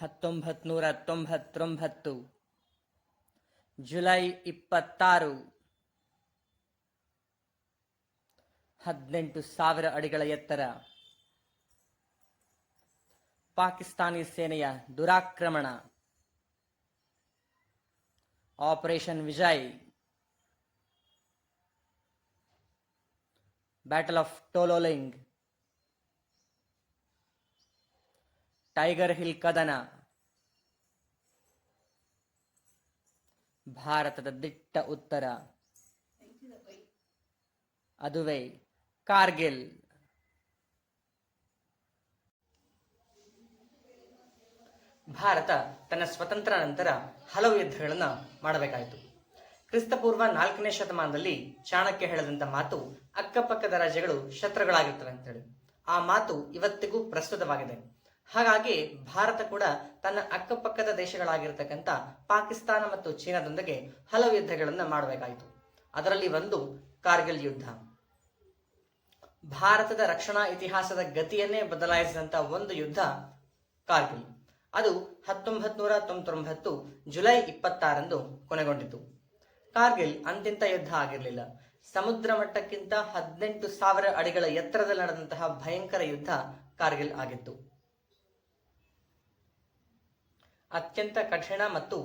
1999 July 26 18,000 ಅಡಿಗಳ ಎತ್ತರ. ಪಾಕಿಸ್ತಾನಿ ಸೇನೆಯ ದುರಾಕ್ರಮಣ. Operation Vijay. Battle of Tololing. Tiger Hill ಕದನ. ಭಾರತದ ದಿಟ್ಟ ಉತ್ತರ ಅದುವೇ ಕಾರ್ಗಿಲ್. ಭಾರತ ತನ್ನ ಸ್ವತಂತ್ರ ನಂತರ ಹಲವು ಯುದ್ಧಗಳನ್ನು ಮಾಡಬೇಕಾಯಿತು. ಕ್ರಿಸ್ತಪೂರ್ವ 4ನೇ ಶತಮಾನದಲ್ಲಿ ಚಾಣಕ್ಯ ಹೇಳದಂತ ಮಾತು, ಅಕ್ಕಪಕ್ಕದ ರಾಜ್ಯಗಳು ಶತ್ರುಗಳಾಗಿರ್ತವೆ ಅಂತೇಳಿ. ಆ ಮಾತು ಇವತ್ತಿಗೂ ಪ್ರಸ್ತುತವಾಗಿದೆ. ಹಾಗಾಗಿ ಭಾರತ ಕೂಡ ತನ್ನ ಅಕ್ಕಪಕ್ಕದ ದೇಶಗಳಾಗಿರ್ತಕ್ಕಂಥ ಪಾಕಿಸ್ತಾನ ಮತ್ತು ಚೀನಾದೊಂದಿಗೆ ಹಲವು ಯುದ್ಧಗಳನ್ನು ಮಾಡಬೇಕಾಯಿತು. ಅದರಲ್ಲಿ ಒಂದು ಕಾರ್ಗಿಲ್ ಯುದ್ಧ. ಭಾರತದ ರಕ್ಷಣಾ ಇತಿಹಾಸದ ಗತಿಯನ್ನೇ ಬದಲಾಯಿಸಿದಂತ ಒಂದು ಯುದ್ಧ ಕಾರ್ಗಿಲ್. ಅದು 1999 ಜುಲೈ 26 ಕೊನೆಗೊಂಡಿತು. ಕಾರ್ಗಿಲ್ ಅಂತಿಂತ ಯುದ್ಧ ಆಗಿರಲಿಲ್ಲ. ಸಮುದ್ರ ಮಟ್ಟಕ್ಕಿಂತ 18,000 ಅಡಿಗಳ ಎತ್ತರದಲ್ಲಿ ನಡೆದಂತಹ ಭಯಂಕರ ಯುದ್ಧ ಕಾರ್ಗಿಲ್ ಆಗಿತ್ತು. ಅತ್ಯಂತ ಕಠಿಣ ಮತ್ತು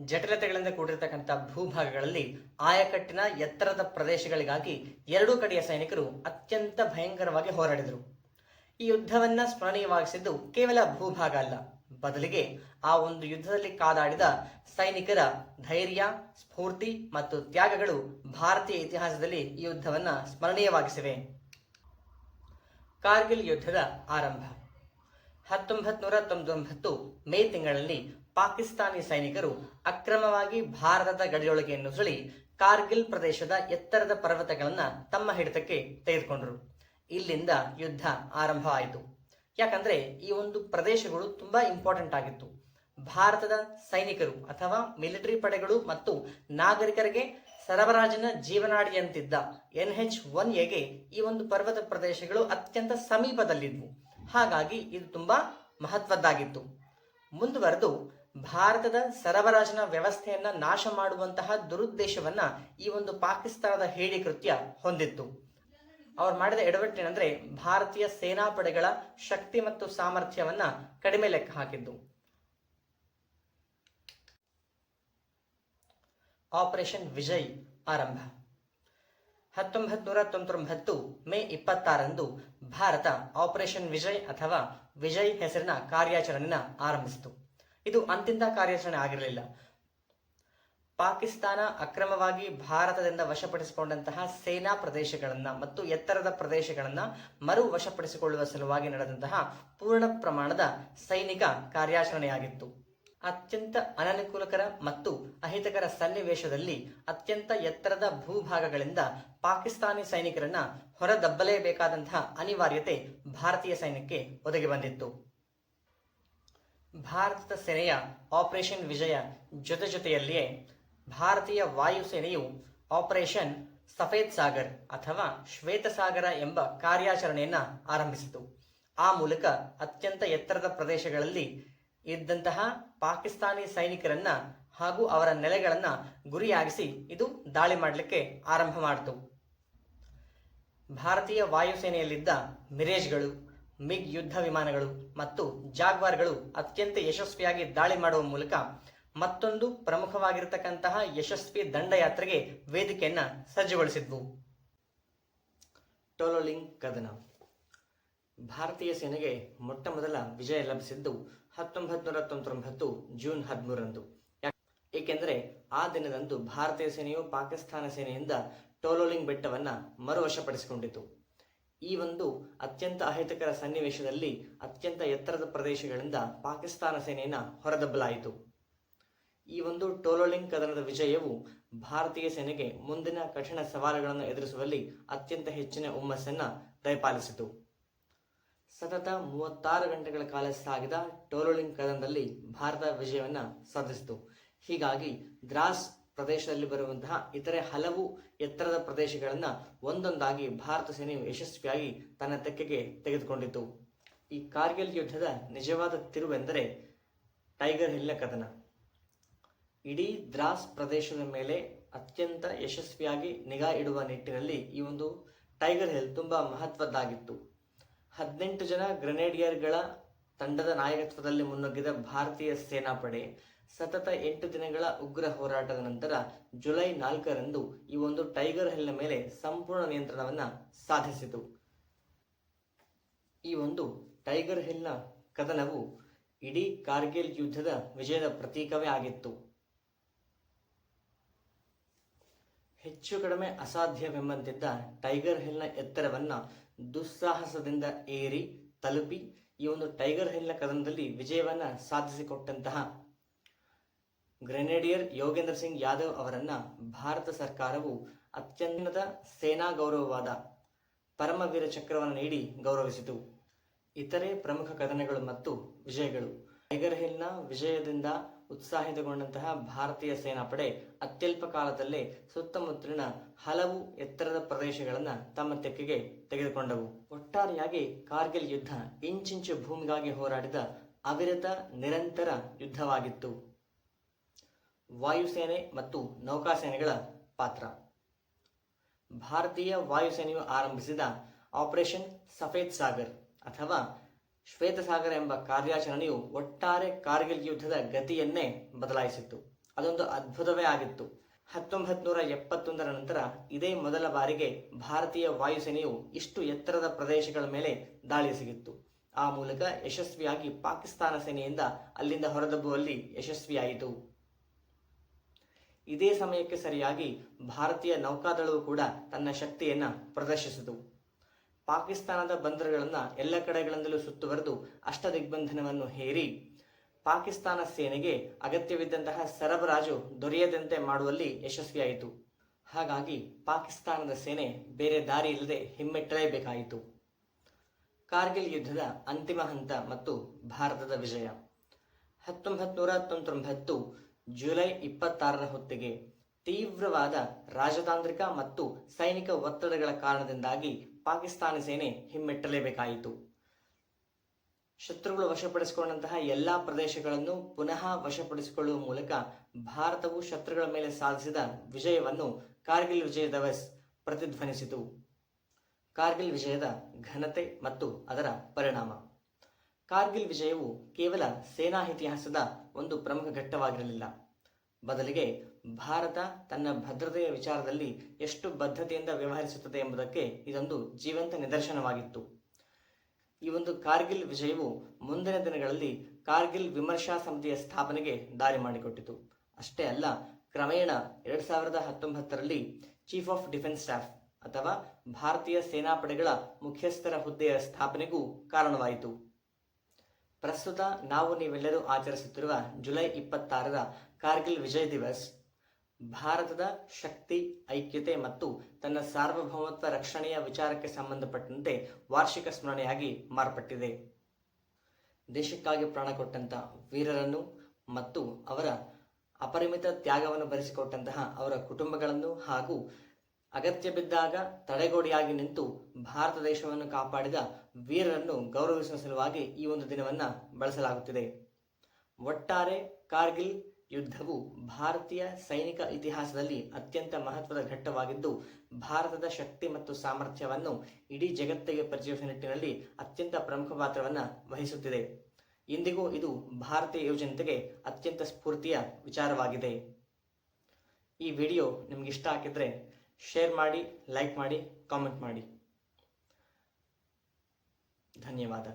ಜಟಿಲತೆಗಳಿಂದ ಕೂಡಿರತಕ್ಕಂಥ ಭೂಭಾಗಗಳಲ್ಲಿ ಆಯಕಟ್ಟಿನ ಎತ್ತರದ ಪ್ರದೇಶಗಳಿಗಾಗಿ ಎರಡೂ ಕಡೆಯ ಸೈನಿಕರು ಅತ್ಯಂತ ಭಯಂಕರವಾಗಿ ಹೋರಾಡಿದರು. ಈ ಯುದ್ಧವನ್ನ ಸ್ಮರಣೀಯವಾಗಿಸಿದ್ದು ಕೇವಲ ಭೂಭಾಗ ಅಲ್ಲ, ಬದಲಿಗೆ ಆ ಒಂದು ಯುದ್ಧದಲ್ಲಿ ಕಾದಾಡಿದ ಸೈನಿಕರ ಧೈರ್ಯ, ಸ್ಫೂರ್ತಿ ಮತ್ತು ತ್ಯಾಗಗಳು ಭಾರತೀಯ ಇತಿಹಾಸದಲ್ಲಿ ಈ ಯುದ್ಧವನ್ನ ಸ್ಮರಣೀಯವಾಗಿಸಿವೆ. ಕಾರ್ಗಿಲ್ ಯುದ್ಧದ ಆರಂಭ 1999 ಮೇ ತಿಂಗಳಲ್ಲಿ ಪಾಕಿಸ್ತಾನಿ ಸೈನಿಕರು ಅಕ್ರಮವಾಗಿ ಭಾರತದ ಗಡಿಯೊಳಗೆ ನುಸುಳಿ ಕಾರ್ಗಿಲ್ ಪ್ರದೇಶದ ಎತ್ತರದ ಪರ್ವತಗಳನ್ನ ತಮ್ಮ ಹಿಡಿತಕ್ಕೆ ತೆಗೆದುಕೊಂಡರು. ಇಲ್ಲಿಂದ ಯುದ್ಧ ಆರಂಭವಾಯಿತು. ಯಾಕಂದ್ರೆ ಈ ಒಂದು ಪ್ರದೇಶಗಳು ತುಂಬಾ ಇಂಪಾರ್ಟೆಂಟ್ ಆಗಿತ್ತು. ಭಾರತದ ಸೈನಿಕರು ಅಥವಾ ಮಿಲಿಟರಿ ಪಡೆಗಳು ಮತ್ತು ನಾಗರಿಕರಿಗೆ ಸರಬರಾಜಿನ ಜೀವನಾಡಿಯಂತಿದ್ದ NH-1A ಈ ಒಂದು ಪರ್ವತ ಪ್ರದೇಶಗಳು ಅತ್ಯಂತ ಸಮೀಪದಲ್ಲಿದ್ವು. ಹಾಗಾಗಿ ಇದು ತುಂಬಾ ಮಹತ್ವದ್ದಾಗಿತ್ತು. ಮುಂದುವರೆದು ಭಾರತದ ಸರಬರಾಜಿನ ವ್ಯವಸ್ಥೆಯನ್ನ ನಾಶ ಮಾಡುವಂತಹ ದುರುದ್ದೇಶವನ್ನ ಈ ಒಂದು ಪಾಕಿಸ್ತಾನದ ಹೇಡಿ ಕೃತ್ಯ ಹೊಂದಿತ್ತು. ಅವ್ರು ಮಾಡಿದ ಎಡವಟ್ಟೇನೆಂದ್ರೆ ಭಾರತೀಯ ಸೇನಾಪಡೆಗಳ ಶಕ್ತಿ ಮತ್ತು ಸಾಮರ್ಥ್ಯವನ್ನ ಕಡಿಮೆ ಲೆಕ್ಕ ಹಾಕಿದ್ದು. ಆಪರೇಷನ್ ವಿಜಯ್ ಆರಂಭ 1999 ಮೇ 26 ಭಾರತ ಆಪರೇಷನ್ ವಿಜಯ್ ಅಥವಾ ವಿಜಯ್ ಹೆಸರಿನ ಕಾರ್ಯಾಚರಣೆಯನ್ನು ಆರಂಭಿಸಿತು. ಇದು ಅಂತಿಂತ ಕಾರ್ಯಾಚರಣೆ ಆಗಿರಲಿಲ್ಲ. ಪಾಕಿಸ್ತಾನ ಅಕ್ರಮವಾಗಿ ಭಾರತದಿಂದ ವಶಪಡಿಸಿಕೊಂಡಂತಹ ಸೇನಾ ಪ್ರದೇಶಗಳನ್ನ ಮತ್ತು ಎತ್ತರದ ಪ್ರದೇಶಗಳನ್ನ ಮರು ವಶಪಡಿಸಿಕೊಳ್ಳುವ ಸಲುವಾಗಿ ನಡೆದಂತಹ ಪೂರ್ಣ ಪ್ರಮಾಣದ ಸೈನಿಕ ಕಾರ್ಯಾಚರಣೆಯಾಗಿತ್ತು. ಅತ್ಯಂತ ಅನನುಕೂಲಕರ ಮತ್ತು ಅಹಿತಕರ ಸನ್ನಿವೇಶದಲ್ಲಿ ಅತ್ಯಂತ ಎತ್ತರದ ಭೂಭಾಗಗಳಿಂದ ಪಾಕಿಸ್ತಾನಿ ಸೈನಿಕರನ್ನ ಹೊರದಬ್ಬಲೇಬೇಕಾದಂತಹ ಅನಿವಾರ್ಯತೆ ಭಾರತೀಯ ಸೈನ್ಯಕ್ಕೆ ಒದಗಿ ಬಂದಿತ್ತು. ಭಾರತದ ಸೇನೆಯ ಆಪರೇಷನ್ ವಿಜಯ ಜೊತೆಯಲ್ಲಿಯೇ ಭಾರತೀಯ ವಾಯುಸೇನೆಯು ಆಪರೇಷನ್ ಸಫೇದ್ ಸಾಗರ್ ಅಥವಾ ಶ್ವೇತಸಾಗರ ಎಂಬ ಕಾರ್ಯಾಚರಣೆಯನ್ನ ಆರಂಭಿಸಿತು. ಆ ಮೂಲಕ ಅತ್ಯಂತ ಎತ್ತರದ ಪ್ರದೇಶಗಳಲ್ಲಿ ಇದ್ದಂತಹ ಪಾಕಿಸ್ತಾನಿ ಸೈನಿಕರನ್ನ ಹಾಗೂ ಅವರ ನೆಲೆಗಳನ್ನ ಗುರಿಯಾಗಿಸಿ ಇದು ದಾಳಿ ಮಾಡಲಿಕ್ಕೆ ಆರಂಭ ಮಾಡಿತು. ಭಾರತೀಯ ವಾಯುಸೇನೆಯಲ್ಲಿದ್ದ ಮಿರೇಜ್ಗಳು, ಮಿಗ್ ಯುದ್ಧ ವಿಮಾನಗಳು ಮತ್ತು ಜಾಗ್ವಾರ್ಗಳು ಅತ್ಯಂತ ಯಶಸ್ವಿಯಾಗಿ ದಾಳಿ ಮಾಡುವ ಮೂಲಕ ಮತ್ತೊಂದು ಪ್ರಮುಖವಾಗಿರತಕ್ಕಂತಹ ಯಶಸ್ವಿ ದಂಡಯಾತ್ರೆಗೆ ವೇದಿಕೆಯನ್ನ ಸಜ್ಜುಗೊಳಿಸಿದ್ವು. ಟೋಲೋಲಿಂಗ್ ಕದನ. ಭಾರತೀಯ ಸೇನೆಗೆ ಮೊಟ್ಟ ಮೊದಲ ವಿಜಯ ಲಭಿಸಿದ್ದು 1999 ಜೂನ್ 13. ಏಕೆಂದರೆ ಆ ದಿನದಂದು ಭಾರತೀಯ ಸೇನೆಯು ಪಾಕಿಸ್ತಾನ ಸೇನೆಯಿಂದ ಟೋಲೋಲಿಂಗ್ ಬೆಟ್ಟವನ್ನ ಮರುವಶಪಡಿಸಿಕೊಂಡಿತು. ಈ ಒಂದು ಅತ್ಯಂತ ಅಹಿತಕರ ಸನ್ನಿವೇಶದಲ್ಲಿ ಅತ್ಯಂತ ಎತ್ತರದ ಪ್ರದೇಶಗಳಿಂದ ಪಾಕಿಸ್ತಾನ ಸೇನೆಯನ್ನ ಹೊರದಬ್ಬಲಾಯಿತು. ಈ ಒಂದು ಟೋಲೋಲಿಂಗ್ ಕದನದ ವಿಜಯವು ಭಾರತೀಯ ಸೇನೆಗೆ ಮುಂದಿನ ಕಠಿಣ ಸವಾಲುಗಳನ್ನು ಎದುರಿಸುವಲ್ಲಿ ಅತ್ಯಂತ ಹೆಚ್ಚಿನ ಹುಮ್ಮಸ್ಸನ್ನ ದಯಪಾಲಿಸಿತು. ಸತತ 36 ಗಂಟೆಗಳ ಕಾಲ ಸಾಗಿದ ಟೋಲೋಲಿಂಗ್ ಕದನದಲ್ಲಿ ಭಾರತ ವಿಜಯವನ್ನ ಸಾಧಿಸಿತು. ಹೀಗಾಗಿ ದ್ರಾಸ್ ಪ್ರದೇಶದಲ್ಲಿ ಬರುವಂತಹ ಇತರೆ ಹಲವು ಎತ್ತರದ ಪ್ರದೇಶಗಳನ್ನ ಒಂದೊಂದಾಗಿ ಭಾರತ ಸೇನೆಯು ಯಶಸ್ವಿಯಾಗಿ ತನ್ನ ತೆಕ್ಕೆಗೆ ತೆಗೆದುಕೊಂಡಿತು. ಈ ಕಾರ್ಗಿಲ್ ಯುದ್ಧದ ನಿಜವಾದ ತಿರುವೆಂದರೆ ಟೈಗರ್ ಹಿಲ್ನ ಕದನ. ಇಡೀ ದ್ರಾಸ್ ಪ್ರದೇಶದ ಮೇಲೆ ಅತ್ಯಂತ ಯಶಸ್ವಿಯಾಗಿ ನಿಗಾ ಇಡುವ ನಿಟ್ಟಿನಲ್ಲಿ ಈ ಒಂದು ಟೈಗರ್ ಹಿಲ್ ತುಂಬ ಮಹತ್ವದ್ದಾಗಿತ್ತು. 18 ಜನ ಗ್ರೆನೇಡಿಯರ್ಗಳ ತಂಡದ ನಾಯಕತ್ವದಲ್ಲಿ ಮುನ್ನುಗ್ಗಿದ ಭಾರತೀಯ ಸೇನಾಪಡೆ ಸತತ 8 ದಿನಗಳ ಉಗ್ರ ಹೋರಾಟದ ನಂತರ ಜುಲೈ 4ರಂದು ಈ ಒಂದು ಟೈಗರ್ ಹಿಲ್ನ ಮೇಲೆ ಸಂಪೂರ್ಣ ನಿಯಂತ್ರಣವನ್ನು ಸಾಧಿಸಿತು. ಈ ಒಂದು ಟೈಗರ್ ಹಿಲ್ನ ಕದನವು ಇಡೀ ಕಾರ್ಗಿಲ್ ಯುದ್ಧದ ವಿಜಯದ ಪ್ರತೀಕವೇ ಆಗಿತ್ತು. ಹೆಚ್ಚು ಕಡಿಮೆ ಅಸಾಧ್ಯವೆಂಬಂತಿದ್ದ ಟೈಗರ್ ಹಿಲ್ನ ಎತ್ತರವನ್ನ ದುಸ್ಸಾಹಸದಿಂದ ಏರಿ ತಲುಪಿ ಈ ಒಂದು ಟೈಗರ್ ಹಿಲ್ನ ಕದನದಲ್ಲಿ ವಿಜಯವನ್ನ ಸಾಧಿಸಿಕೊಟ್ಟಂತಹ ಗ್ರೆನೇಡಿಯರ್ ಯೋಗೇಂದ್ರ ಸಿಂಗ್ ಯಾದವ್ ಅವರನ್ನ ಭಾರತ ಸರ್ಕಾರವು ಅತ್ಯುನ್ನತ ಸೇನಾ ಗೌರವವಾದ ಪರಮವೀರ ಚಕ್ರವನ್ನು ನೀಡಿ ಗೌರವಿಸಿತು. ಇತರೆ ಪ್ರಮುಖ ಕದನಗಳು ಮತ್ತು ವಿಜಯಗಳು. ಟೈಗರ್ ಹಿಲ್ನ ವಿಜಯದಿಂದ ಉತ್ಸಾಹಿತಗೊಂಡಂತಹ ಭಾರತೀಯ ಸೇನಾಪಡೆ ಅತ್ಯಲ್ಪ ಕಾಲದಲ್ಲೇ ಸುತ್ತಮುತ್ತಲಿನ ಹಲವು ಎತ್ತರದ ಪ್ರದೇಶಗಳನ್ನು ತಮ್ಮ ತೆಕ್ಕೆಗೆ ತೆಗೆದುಕೊಂಡವು. ಒಟ್ಟಾರೆಯಾಗಿ ಕಾರ್ಗಿಲ್ ಯುದ್ಧ ಇಂಚಿಂಚು ಭೂಮಿಗಾಗಿ ಹೋರಾಡಿದ ಅವಿರತ ನಿರಂತರ ಯುದ್ಧವಾಗಿತ್ತು. ವಾಯುಸೇನೆ ಮತ್ತು ನೌಕಾಸೇನೆಗಳ ಪಾತ್ರ. ಭಾರತೀಯ ವಾಯುಸೇನೆಯು ಆರಂಭಿಸಿದ ಆಪರೇಷನ್ ಸಫೇದ್ ಸಾಗರ್ ಅಥವಾ ಶ್ವೇತಸಾಗರ ಎಂಬ ಕಾರ್ಯಾಚರಣೆಯು ಒಟ್ಟಾರೆ ಕಾರ್ಗಿಲ್ ಯುದ್ಧದ ಗತಿಯನ್ನೇ ಬದಲಾಯಿಸಿತ್ತು. ಅದೊಂದು ಅದ್ಭುತವೇ ಆಗಿತ್ತು. 1971ರ ನಂತರ ಇದೇ ಮೊದಲ ಬಾರಿಗೆ ಭಾರತೀಯ ವಾಯುಸೇನೆಯು ಇಷ್ಟು ಎತ್ತರದ ಪ್ರದೇಶಗಳ ಮೇಲೆ ದಾಳಿ ಎಸಗಿತ್ತು. ಆ ಮೂಲಕ ಯಶಸ್ವಿಯಾಗಿ ಪಾಕಿಸ್ತಾನ ಸೇನೆಯಿಂದ ಅಲ್ಲಿಂದ ಹೊರದಬ್ಬುವಲ್ಲಿ ಯಶಸ್ವಿಯಾಯಿತು. ಇದೇ ಸಮಯಕ್ಕೆ ಸರಿಯಾಗಿ ಭಾರತೀಯ ನೌಕಾದಳವು ಕೂಡ ತನ್ನ ಶಕ್ತಿಯನ್ನ ಪ್ರದರ್ಶಿಸಿತು. ಪಾಕಿಸ್ತಾನದ ಬಂದರುಗಳನ್ನು ಎಲ್ಲ ಕಡೆಗಳಿಂದಲೂ ಸುತ್ತುವರೆದು ಅಷ್ಟದಿಗ್ಬಂಧನವನ್ನು ಹೇರಿ ಪಾಕಿಸ್ತಾನ ಸೇನೆಗೆ ಅಗತ್ಯವಿದ್ದಂತಹ ಸರಬರಾಜು ದೊರೆಯದಂತೆ ಮಾಡುವಲ್ಲಿ ಯಶಸ್ವಿಯಾಯಿತು. ಹಾಗಾಗಿ ಪಾಕಿಸ್ತಾನದ ಸೇನೆ ಬೇರೆ ದಾರಿ ಇಲ್ಲದೆ ಹಿಮ್ಮೆಟ್ಟಲೇಬೇಕಾಯಿತು. ಕಾರ್ಗಿಲ್ ಯುದ್ಧದ ಅಂತಿಮ ಹಂತ ಮತ್ತು ಭಾರತದ ವಿಜಯ. 1999 ಜುಲೈ 26ರ ಹೊತ್ತಿಗೆ ತೀವ್ರವಾದ ರಾಜತಾಂತ್ರಿಕ ಮತ್ತು ಸೈನಿಕ ಒತ್ತಡಗಳ ಕಾರಣದಿಂದಾಗಿ ಪಾಕಿಸ್ತಾನ ಸೇನೆ ಹಿಮ್ಮೆಟ್ಟಲೇಬೇಕಾಯಿತು. ಶತ್ರುಗಳು ವಶಪಡಿಸಿಕೊಂಡಂತಹ ಎಲ್ಲಾ ಪ್ರದೇಶಗಳನ್ನು ಪುನಃ ವಶಪಡಿಸಿಕೊಳ್ಳುವ ಮೂಲಕ ಭಾರತವು ಶತ್ರುಗಳ ಮೇಲೆ ಸಾಧಿಸಿದ ವಿಜಯವನ್ನು ಕಾರ್ಗಿಲ್ ವಿಜಯ ದಿವಸ್ ಪ್ರತಿಧ್ವನಿಸಿತು. ಕಾರ್ಗಿಲ್ ವಿಜಯದ ಘನತೆ ಮತ್ತು ಅದರ ಪರಿಣಾಮ. ಕಾರ್ಗಿಲ್ ವಿಜಯವು ಕೇವಲ ಸೇನಾ ಇತಿಹಾಸದ ಒಂದು ಪ್ರಮುಖ ಘಟ್ಟವಾಗಿರಲಿಲ್ಲ. ಬದಲಿಗೆ ಭಾರತ ತನ್ನ ಭದ್ರತೆಯ ವಿಚಾರದಲ್ಲಿ ಎಷ್ಟು ಬದ್ಧತೆಯಿಂದ ವ್ಯವಹರಿಸುತ್ತದೆ ಎಂಬುದಕ್ಕೆ ಇದೊಂದು ಜೀವಂತ ನಿದರ್ಶನವಾಗಿತ್ತು. ಈ ಒಂದು ಕಾರ್ಗಿಲ್ ವಿಜಯವು ಮುಂದಿನ ದಿನಗಳಲ್ಲಿ ಕಾರ್ಗಿಲ್ ವಿಮರ್ಶಾ ಸಮಿತಿಯ ಸ್ಥಾಪನೆಗೆ ದಾರಿ ಮಾಡಿಕೊಟ್ಟಿತು. ಅಷ್ಟೇ ಅಲ್ಲ, ಕ್ರಮೇಣ 2019ರಲ್ಲಿ ಚೀಫ್ ಆಫ್ ಡಿಫೆನ್ಸ್ ಸ್ಟಾಫ್ ಅಥವಾ ಭಾರತೀಯ ಸೇನಾಪಡೆಗಳ ಮುಖ್ಯಸ್ಥರ ಹುದ್ದೆಯ ಸ್ಥಾಪನೆಗೂ ಕಾರಣವಾಯಿತು. ಪ್ರಸ್ತುತ ನಾವು ನೀವೆಲ್ಲರೂ ಆಚರಿಸುತ್ತಿರುವ ಜುಲೈ 26ರ ಕಾರ್ಗಿಲ್ ವಿಜಯ್ ದಿವಸ್ ಭಾರತದ ಶಕ್ತಿ, ಐಕ್ಯತೆ ಮತ್ತು ತನ್ನ ಸಾರ್ವಭೌಮತ್ವ ರಕ್ಷಣೆಯ ವಿಚಾರಕ್ಕೆ ಸಂಬಂಧಪಟ್ಟಂತೆ ವಾರ್ಷಿಕ ಸ್ಮರಣೆಯಾಗಿ ಮಾರ್ಪಟ್ಟಿದೆ. ದೇಶಕ್ಕಾಗಿ ಪ್ರಾಣ ಕೊಟ್ಟಂತಹ ವೀರರನ್ನು ಮತ್ತು ಅವರ ಅಪರಿಮಿತ ತ್ಯಾಗವನ್ನು ಭರಿಸಿಕೊಟ್ಟಂತಹ ಅವರ ಕುಟುಂಬಗಳನ್ನು ಹಾಗೂ ಅಗತ್ಯ ಬಿದ್ದಾಗ ತಡೆಗೋಡೆಯಾಗಿ ನಿಂತು ಭಾರತ ದೇಶವನ್ನು ಕಾಪಾಡಿದ ವೀರರನ್ನು ಗೌರವಿಸುವ ಸಲುವಾಗಿ ಈ ಒಂದು ದಿನವನ್ನು ಬಳಸಲಾಗುತ್ತಿದೆ. ಒಟ್ಟಾರೆ ಕಾರ್ಗಿಲ್ ಯುದ್ಧವು ಭಾರತೀಯ ಸೈನಿಕ ಇತಿಹಾಸದಲ್ಲಿ ಅತ್ಯಂತ ಮಹತ್ವದ ಘಟ್ಟವಾಗಿದ್ದು ಭಾರತದ ಶಕ್ತಿ ಮತ್ತು ಸಾಮರ್ಥ್ಯವನ್ನು ಇಡೀ ಜಗತ್ತಿಗೆ ಪರಿಚಯಿಸುವ ನಿಟ್ಟಿನಲ್ಲಿ ಅತ್ಯಂತ ಪ್ರಮುಖ ಪಾತ್ರವನ್ನು ವಹಿಸುತ್ತಿದೆ. ಇಂದಿಗೂ ಇದು ಭಾರತೀಯ ಯುವಜನತೆಗೆ ಅತ್ಯಂತ ಸ್ಫೂರ್ತಿಯ ವಿಚಾರವಾಗಿದೆ. ಈ ವಿಡಿಯೋ ನಿಮ್ಗೆ ಇಷ್ಟ ಆಗಿದ್ರೆ ಶೇರ್ ಮಾಡಿ, ಲೈಕ್ ಮಾಡಿ, ಕಾಮೆಂಟ್ ಮಾಡಿ. ಧನ್ಯವಾದ.